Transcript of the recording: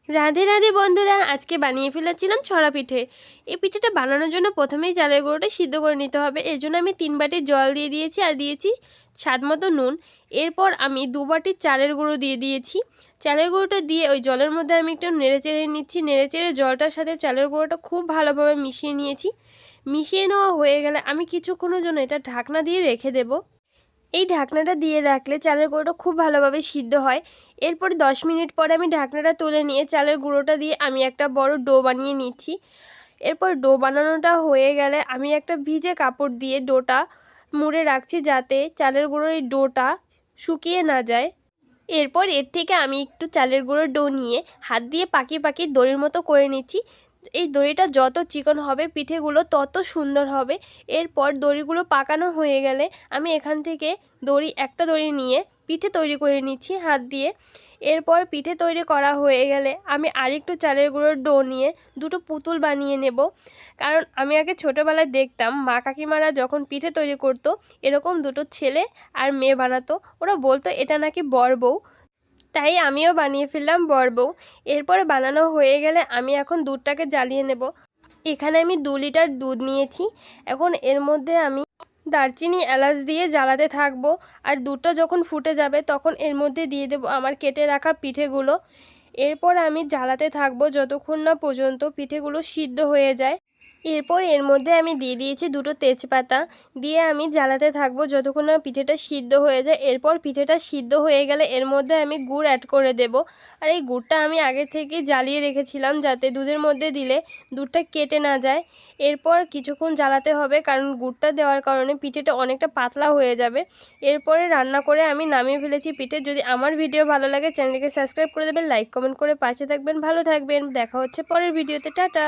রাধে রাধে বন্ধুরা, আজকে বানিয়ে ফেলেছিলাম ছড়া পিঠে। এই পিঠেটা বানানোর জন্য প্রথমেই চালের গুঁড়োটা সিদ্ধ করে নিতে হবে। এর জন্য আমি 3 বাটি জল দিয়ে দিয়েছি আর দিয়েছি স্বাদ মতো নুন। এরপর আমি 2 বাটি চালের গুঁড়ো দিয়ে দিয়েছি। চালের গুঁড়োটা দিয়ে ওই জলের মধ্যে আমি একটু নেড়ে চেড়ে নিচ্ছি। নেড়ে চেড়ে জলটার সাথে চালের গুঁড়োটা খুব ভালোভাবে মিশিয়ে নিয়েছি। মিশিয়ে নেওয়া হয়ে গেলে আমি কিছুক্ষণের জন্য এটা ঢাকনা দিয়ে রেখে দেবো। এই ঢাকনাটা দিয়ে রাখলে চালের গুঁড়োটা খুব ভালোভাবে সিদ্ধ হয়। এরপর 10 মিনিট পরে আমি ঢাকনাটা তুলে নিয়ে চালের গুঁড়োটা দিয়ে আমি একটা বড় ডো বানিয়ে নিচ্ছি। এরপর ডো বানানোটা হয়ে গেলে আমি একটা ভিজে কাপড় দিয়ে ডোটা মুড়ে রাখছি, যাতে চালের গুঁড়োর এই ডোটা শুকিয়ে না যায়। এরপর এর থেকে আমি একটু চালের গুঁড়োর ডো নিয়ে হাত দিয়ে পাকিয়ে পাকিয়ে দড়ির মতো করে নিচ্ছি। এই দড়িটা যত চিকন হবে পিঠেগুলো তত সুন্দর হবে। এরপর দড়িগুলো পাকানো হয়ে গেলে আমি এখান থেকে একটা দড়ি নিয়ে পিঠে তৈরি করে নিচ্ছি হাত দিয়ে। এরপর পিঠে তৈরি করা হয়ে গেলে আমি আরেকটু চালের গুঁড়োর ডো নিয়ে দুটো পুতুল বানিয়ে নেব। কারণ আমি আগে ছোটোবেলায় দেখতাম মা কাকিমারা যখন পিঠে তৈরি করতো এরকম দুটো ছেলে আর মেয়ে বানাতো। ওরা বলতো এটা নাকি বর বউ, তাই আমিও বানিয়ে ফেললাম বর বউ। এরপরে বানানো হয়ে গেলে আমি এখন দুধটাকে জ্বালিয়ে নেব। এখানে আমি 2 লিটার দুধ নিয়েছি। এখন এর মধ্যে আমি দারচিনি এলাচ দিয়ে জ্বালাতে থাকবো। আর দুধটা যখন ফুটে যাবে তখন এর মধ্যে দিয়ে দেবো আমার কেটে রাখা পিঠেগুলো। এরপর আমি জ্বালাতে থাকবো যতক্ষণ না পর্যন্ত পিঠেগুলো সিদ্ধ হয়ে যায়। এরপর এর মধ্যে আমি দিয়ে দিয়েছি দুটো তেজপাতা, দিয়ে আমি জ্বালাতে থাকবো যতক্ষণ না পিঠেটা সিদ্ধ হয়ে যায়। এরপর পিঠেটা সিদ্ধ হয়ে গেলে এর মধ্যে আমি গুড় অ্যাড করে দেব। আর এই গুড়টা আমি আগে থেকে জ্বালিয়ে রেখেছিলাম যাতে দুধের মধ্যে দিলে দুধটা কেটে না যায়। এরপর কিছুক্ষণ জ্বালাতে হবে, কারণ গুড়টা দেওয়ার কারণে পিঠেটা অনেকটা পাতলা হয়ে যাবে। এরপরে রান্না করে আমি নামিয়ে ফেলেছি পিঠে। যদি আমার ভিডিও ভালো লাগে চ্যানেলটিকে সাবস্ক্রাইব করে দেবেন, লাইক কমেন্ট করে পাশে থাকবেন। ভালো থাকবেন, দেখা হচ্ছে পরের ভিডিওতে। টাটা।